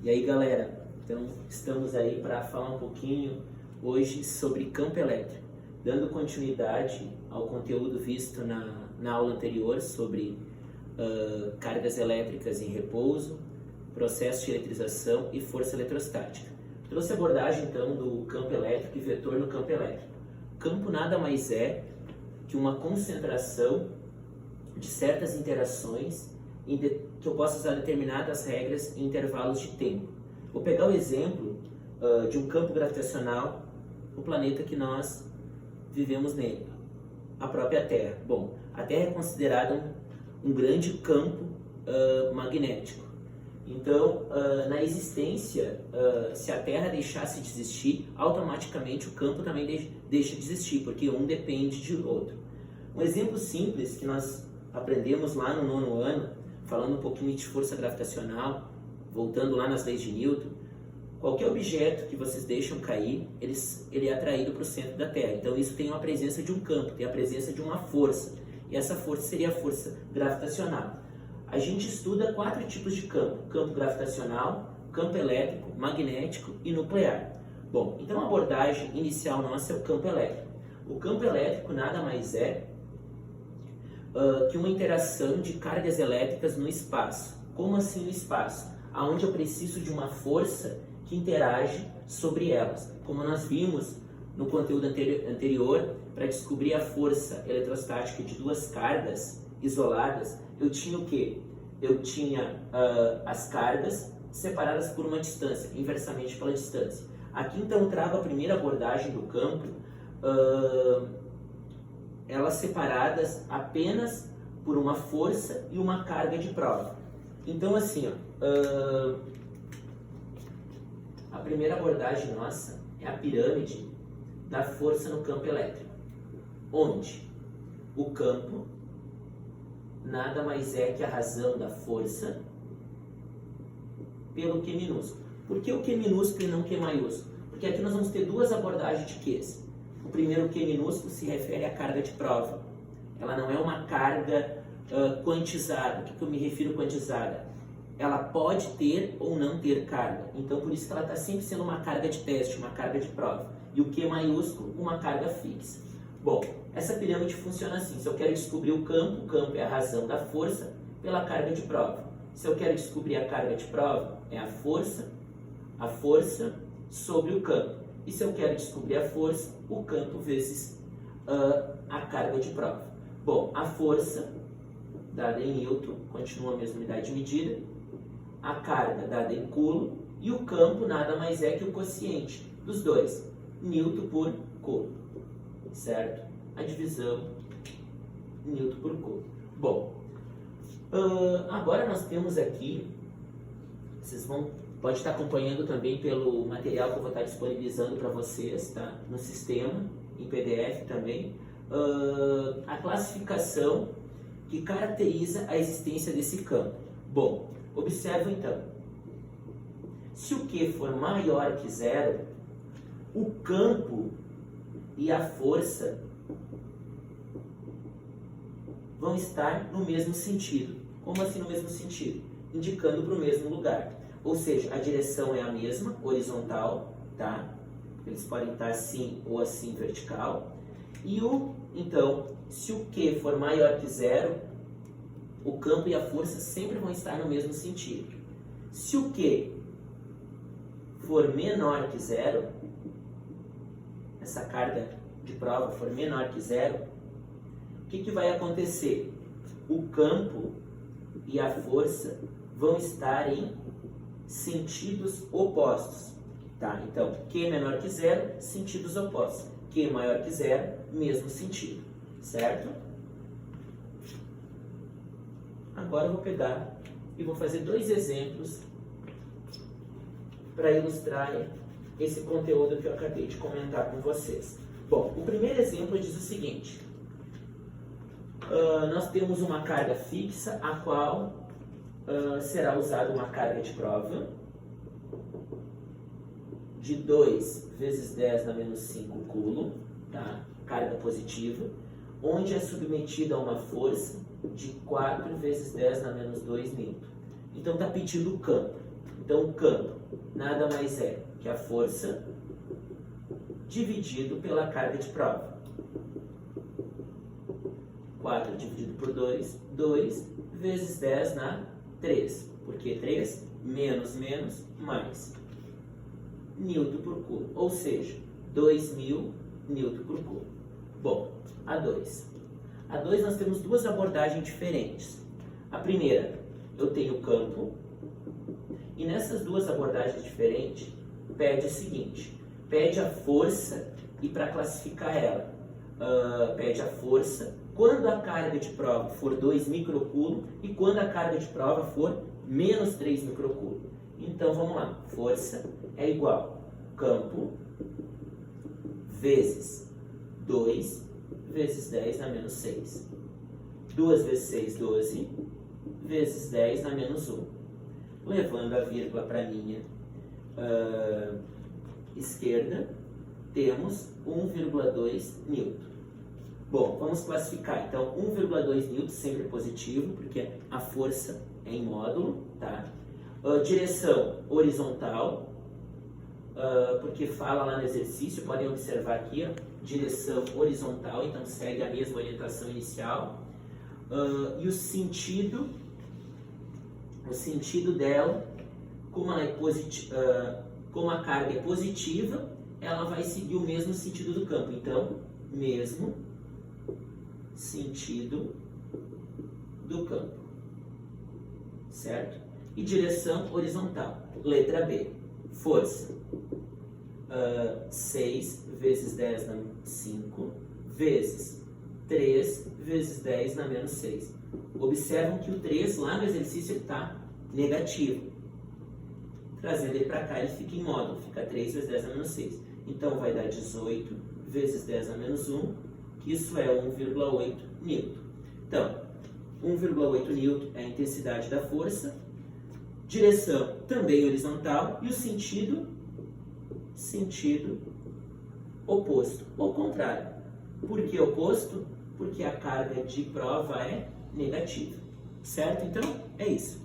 E aí, galera, então estamos aí para falar um pouquinho hoje sobre campo elétrico, dando continuidade ao conteúdo visto na aula anterior sobre cargas elétricas em repouso, processo de eletrização e força eletrostática. Trouxe a abordagem então do campo elétrico e vetor no campo elétrico. Campo nada mais é que uma concentração de certas interações que eu posso usar determinadas regras em intervalos de tempo. Vou pegar o exemplo de um campo gravitacional no planeta que nós vivemos nele, a própria Terra. Bom, a Terra é considerada um grande campo magnético. Então, na existência, se a Terra deixasse de existir, automaticamente o campo também deixa de existir, porque um depende do outro. Um exemplo simples que nós aprendemos lá no 9º ano, falando um pouquinho de força gravitacional, voltando lá nas leis de Newton, qualquer objeto que vocês deixam cair, ele é atraído para o centro da Terra. Então isso tem a presença de um campo, tem a presença de uma força. E essa força seria a força gravitacional. A gente estuda 4 tipos de campo: campo gravitacional, campo elétrico, magnético e nuclear. Bom, então a abordagem inicial nossa é o campo elétrico. O campo elétrico nada mais é que uma interação de cargas elétricas no espaço. Como assim no espaço? Onde eu preciso de uma força que interage sobre elas. Como nós vimos no conteúdo anterior, para descobrir a força eletrostática de 2 cargas isoladas, eu tinha o quê? Eu tinha as cargas separadas por uma distância, inversamente pela distância. Aqui então eu trago a primeira abordagem do campo, elas separadas apenas por uma força e uma carga de prova. Então assim, a primeira abordagem nossa é a pirâmide da força no campo elétrico, onde o campo nada mais é que a razão da força pelo Q minúsculo. Por que o Q minúsculo e não Q maiúsculo? Porque aqui nós vamos ter 2 abordagens de Qs. O primeiro Q minúsculo se refere à carga de prova. Ela não é uma carga quantizada. O que eu me refiro quantizada? Ela pode ter ou não ter carga. Então, por isso que ela está sempre sendo uma carga de teste, uma carga de prova. E o Q maiúsculo, uma carga fixa. Bom, essa pirâmide funciona assim. Se eu quero descobrir o campo é a razão da força pela carga de prova. Se eu quero descobrir a carga de prova, é a força sobre o campo. E se eu quero descobrir a força, o campo vezes a carga de prova. Bom, a força dada em Newton, continua a mesma unidade de medida, a carga dada em Coulomb, e o campo nada mais é que o quociente dos dois, Newton por Coulomb, certo? A divisão Newton por Coulomb. Bom, agora nós temos aqui, vocês pode estar acompanhando também pelo material que eu vou estar disponibilizando para vocês, tá? No sistema, em PDF também, a classificação que caracteriza a existência desse campo. Bom, observa então, se o Q for maior que 0, o campo e a força vão estar no mesmo sentido. Como assim no mesmo sentido? Indicando para o mesmo lugar. Ou seja, a direção é a mesma, horizontal, tá? Eles podem estar assim ou assim vertical. E então, se o Q for maior que 0, o campo e a força sempre vão estar no mesmo sentido. Se o Q for menor que 0, essa carga de prova for menor que 0, o que vai acontecer? O campo e a força vão estar em sentidos opostos. Tá? Então, Q menor que 0, sentidos opostos. Q maior que 0, mesmo sentido. Certo? Agora eu vou pegar e vou fazer 2 exemplos para ilustrar esse conteúdo que eu acabei de comentar com vocês. Bom, o primeiro exemplo diz o seguinte. Nós temos uma carga fixa, a qual será usada uma carga de prova de 2 vezes 10 na menos 5 Coulomb, tá? Carga positiva, onde é submetida a uma força de 4 vezes 10 na menos 2 Newton. Então está pedindo o campo. Então, o campo nada mais é que a força dividido pela carga de prova. 4 dividido por 2, 2 vezes 10 na 3. Por que 3? Menos, mais. Newton por cubo. Ou seja, 2.000 Newton por cubo. Bom, A2. A2 nós temos duas abordagens diferentes. A primeira, eu tenho o campo. E nessas duas abordagens diferentes, pede o seguinte. Pede a força e para classificar ela, pede a força quando a carga de prova for 2 microcoulomb e quando a carga de prova for menos 3 microcoulomb. Então vamos lá, força é igual campo vezes 2 vezes 10 na menos 6. 2 vezes 6, 12, vezes 10 na menos 1. Levando a vírgula para a minha esquerda, temos 1,2 Newton. Bom, vamos classificar. Então, 1,2 Newton sempre positivo, porque a força é em módulo, tá? Direção horizontal, porque fala lá no exercício, podem observar aqui, ó, direção horizontal, então segue a mesma orientação inicial. E o sentido dela, como ela é como a carga é positiva, ela vai seguir o mesmo sentido do campo. Então, mesmo sentido do campo, certo? E direção horizontal. Letra B, força. 6 vezes 10 na 5, vezes 3 vezes 10 na menos 6. Observam que o 3 lá no exercício está negativo. Trazendo ele para cá, ele fica em módulo, fica 3 vezes 10 na menos 6. Então vai dar 18 vezes 10 na menos 1, que isso é 1,8 Newton. Então, 1,8 Newton é a intensidade da força, direção também horizontal e o sentido oposto, ou contrário. Por que oposto? Porque a carga de prova é negativa, certo? Então, é isso.